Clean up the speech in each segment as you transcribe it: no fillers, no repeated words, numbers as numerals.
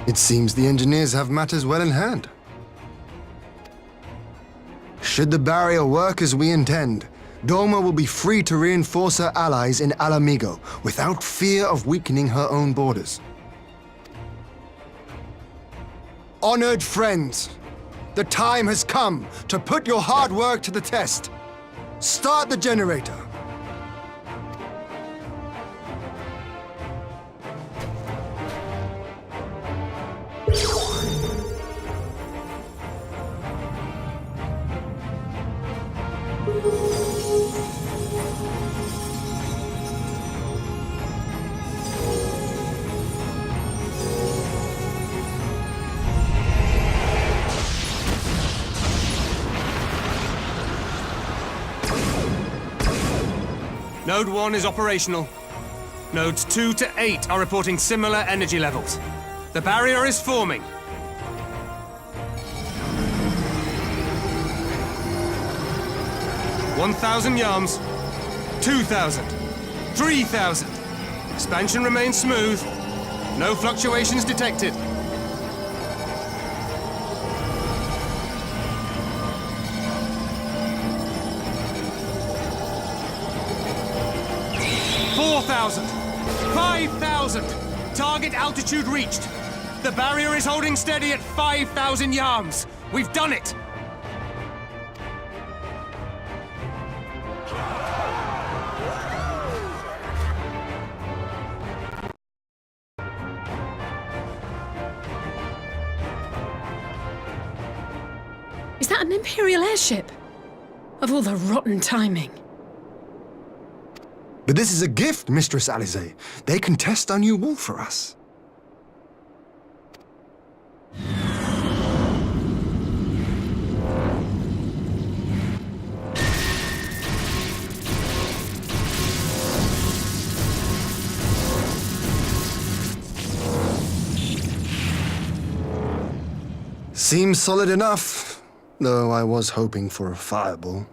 It seems the engineers have matters well in hand. Should the barrier work as we intend, Doma will be free to reinforce her allies in Alamigo without fear of weakening her own borders. Honored friends, the time has come to put your hard work to the test. Start the generator. Node 1 is operational. Nodes 2 to 8 are reporting similar energy levels. The barrier is forming. $1,000 yards, 2,000, 3,000. Expansion remains smooth. No fluctuations detected. 4,000! 5,000! Target altitude reached. The barrier is holding steady at 5,000 yards. We've done it! Is that an Imperial airship? Of all the rotten timing. But this is a gift, Mistress Alize. They can test our new wall for us. Seems solid enough, though I was hoping for a fireball.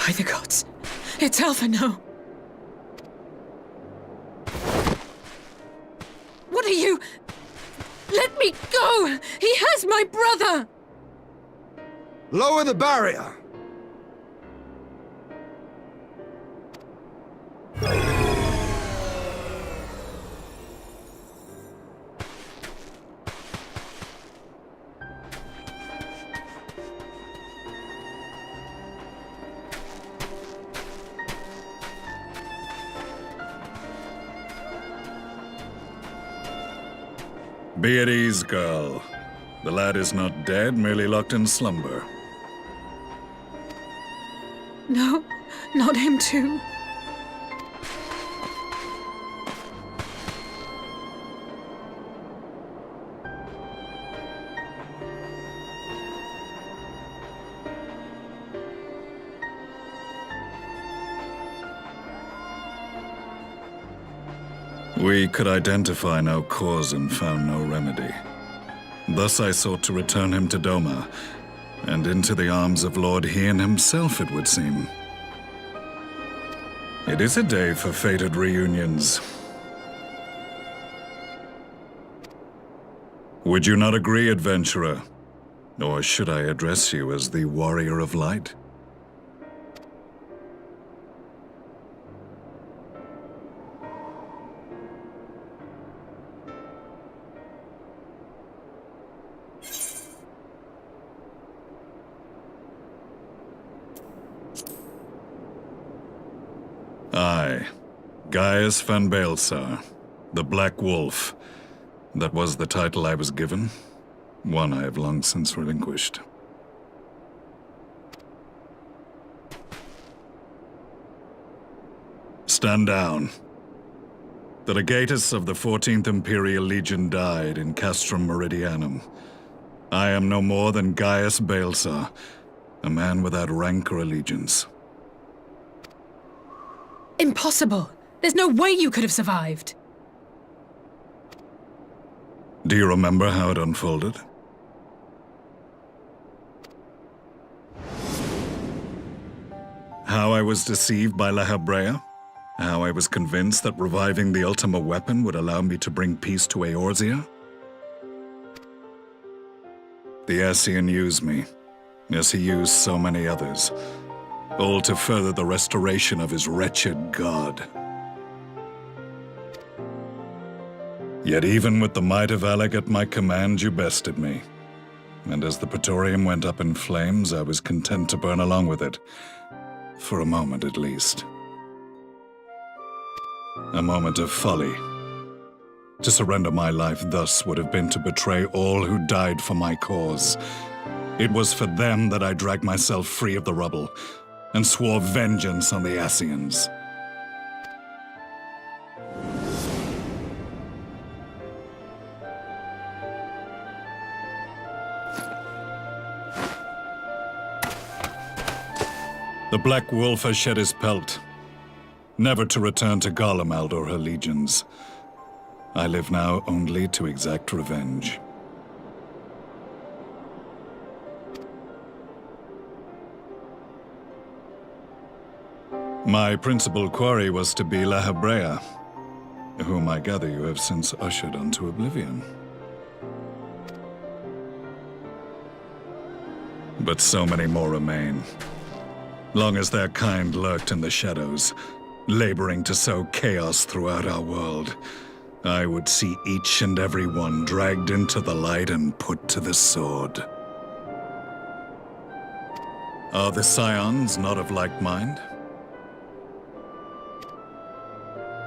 By the gods, it's Alpha now. What are you? Let me go! He has my brother! Lower the barrier! Be at ease, girl. The lad is not dead, merely locked in slumber. No, not him too. We could identify no cause and found no remedy. Thus I sought to return him to Doma, and into the arms of Lord Hien himself, it would seem. It is a day for fated reunions. Would you not agree, adventurer? Or should I address you as the Warrior of Light? Aye, Gaius van Baelsar, the Black Wolf. That was the title I was given, one I have long since relinquished. Stand down. The legatus of the 14th Imperial Legion died in Castrum Meridianum. I am no more than Gaius Baelsar, a man without rank or allegiance. Impossible! There's no way you could have survived! Do you remember how it unfolded? How I was deceived by La Habrea? How I was convinced that reviving the Ultima weapon would allow me to bring peace to Eorzea? The Ascian used me, as he used so many others, all to further the restoration of his wretched god. Yet even with the might of Alec at my command, you bested me. And as the Praetorium went up in flames, I was content to burn along with it. For a moment at least. A moment of folly. To surrender my life thus would have been to betray all who died for my cause. It was for them that I dragged myself free of the rubble, and swore vengeance on the Ascians. The Black Wolf has shed his pelt, never to return to Garlemald or her legions. I live now only to exact revenge. My principal quarry was to be La Habrea, whom I gather you have since ushered unto oblivion. But so many more remain. Long as their kind lurked in the shadows, laboring to sow chaos throughout our world, I would see each and every one dragged into the light and put to the sword. Are the Scions not of like mind?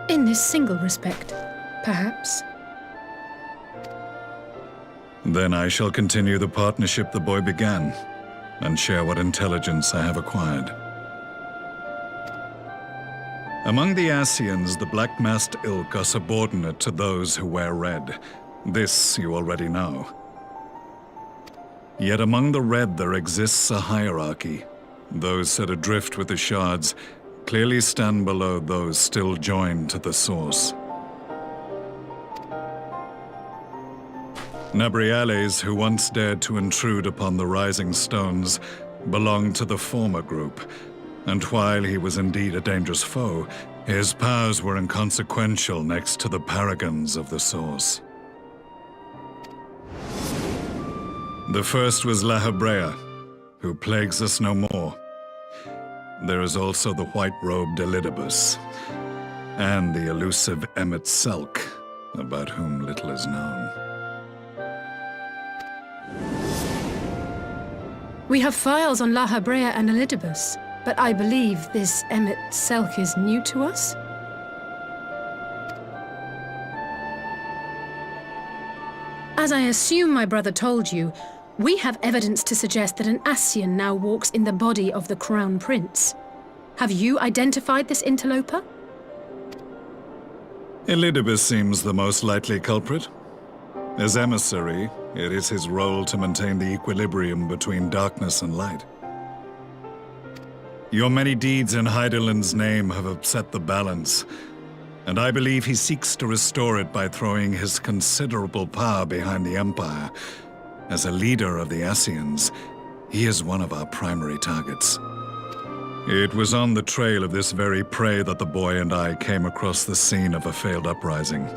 In this single respect, perhaps. Then I shall continue the partnership the boy began, and share what intelligence I have acquired. Among the Ascians, the Black-Masked Ilk are subordinate to those who wear red. This you already know. Yet among the Red there exists a hierarchy. Those set adrift with the shards clearly stand below those still joined to the source. Nabriales, who once dared to intrude upon the Rising Stones, belonged to the former group, and while he was indeed a dangerous foe, his powers were inconsequential next to the paragons of the Source. The first was La Habrea, who plagues us no more. There is also the white-robed Elidibus, and the elusive Emmet Selk, about whom little is known. We have files on La Habrea and Elidibus, but I believe this Emmet Selk is new to us? As I assume my brother told you, we have evidence to suggest that an Ascian now walks in the body of the Crown Prince. Have you identified this interloper? Elidibus seems the most likely culprit. As emissary, it is his role to maintain the equilibrium between darkness and light. Your many deeds in Hydaelyn's name have upset the balance, and I believe he seeks to restore it by throwing his considerable power behind the Empire. As a leader of the Ascians, he is one of our primary targets. It was on the trail of this very prey that the boy and I came across the scene of a failed uprising.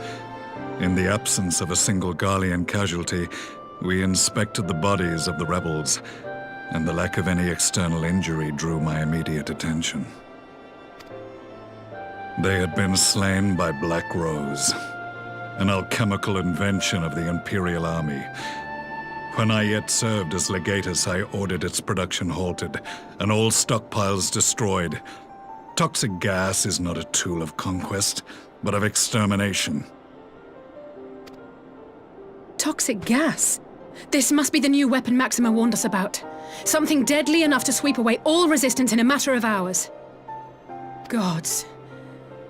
In the absence of a single Garlean casualty, we inspected the bodies of the rebels, and the lack of any external injury drew my immediate attention. They had been slain by Black Rose, an alchemical invention of the Imperial Army. When I yet served as legatus, I ordered its production halted, and all stockpiles destroyed. Toxic gas is not a tool of conquest, but of extermination. Toxic gas? This must be the new weapon Maxima warned us about. Something deadly enough to sweep away all resistance in a matter of hours. Gods.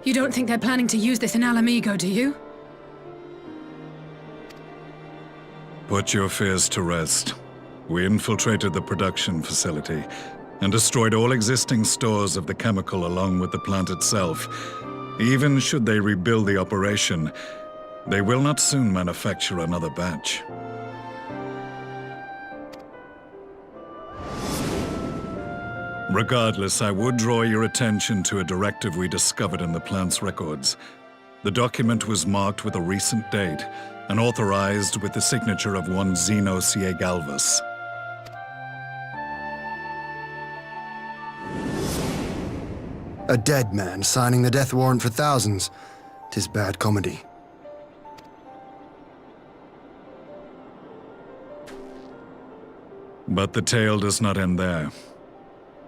You don't think they're planning to use this in Alamigo, do you? Put your fears to rest. We infiltrated the production facility and destroyed all existing stores of the chemical along with the plant itself. Even should they rebuild the operation, they will not soon manufacture another batch. Regardless, I would draw your attention to a directive we discovered in the plant's records. The document was marked with a recent date and authorized with the signature of one Zeno Galvas. A dead man signing the death warrant for thousands. 'Tis bad comedy. But the tale does not end there.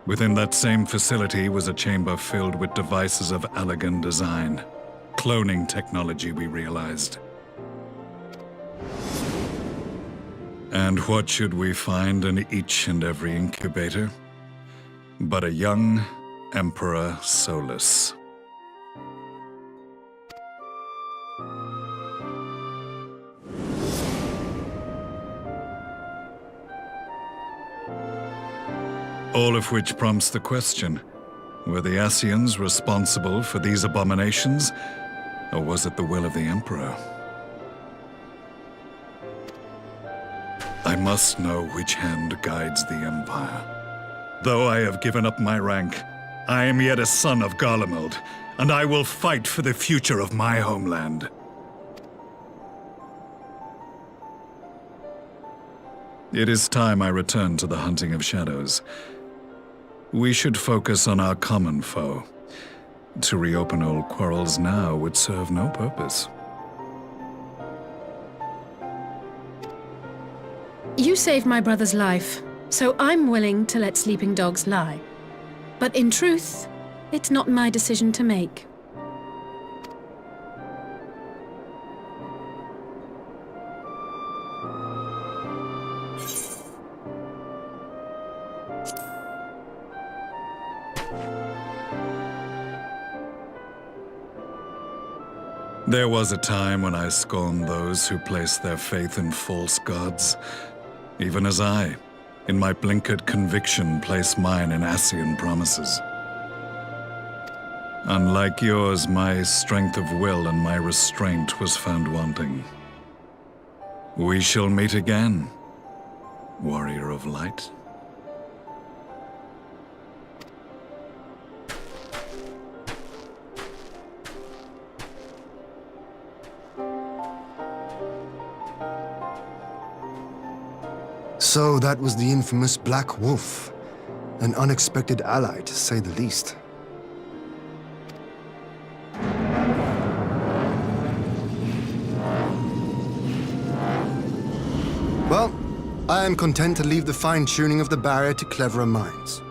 Within that same facility was a chamber filled with devices of elegant design. Cloning technology, we realized. And what should we find in each and every incubator? But a young Emperor Solus. All of which prompts the question, were the Asians responsible for these abominations, or was it the will of the Emperor? I must know which hand guides the Empire. Though I have given up my rank, I am yet a son of Garlemald, and I will fight for the future of my homeland. It is time I return to the hunting of shadows. We should focus on our common foe. To reopen old quarrels now would serve no purpose. You saved my brother's life, so I'm willing to let sleeping dogs lie. But in truth, it's not my decision to make. There was a time when I scorned those who placed their faith in false gods, even as I, in my blinkered conviction, place mine in Asian promises. Unlike yours, my strength of will and my restraint was found wanting. We shall meet again, warrior of light. So that was the infamous Black Wolf. An unexpected ally, to say the least. Well, I am content to leave the fine-tuning of the barrier to cleverer minds.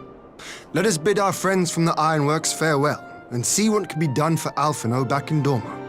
Let us bid our friends from the Ironworks farewell, and see what can be done for Alphino back in Dorma.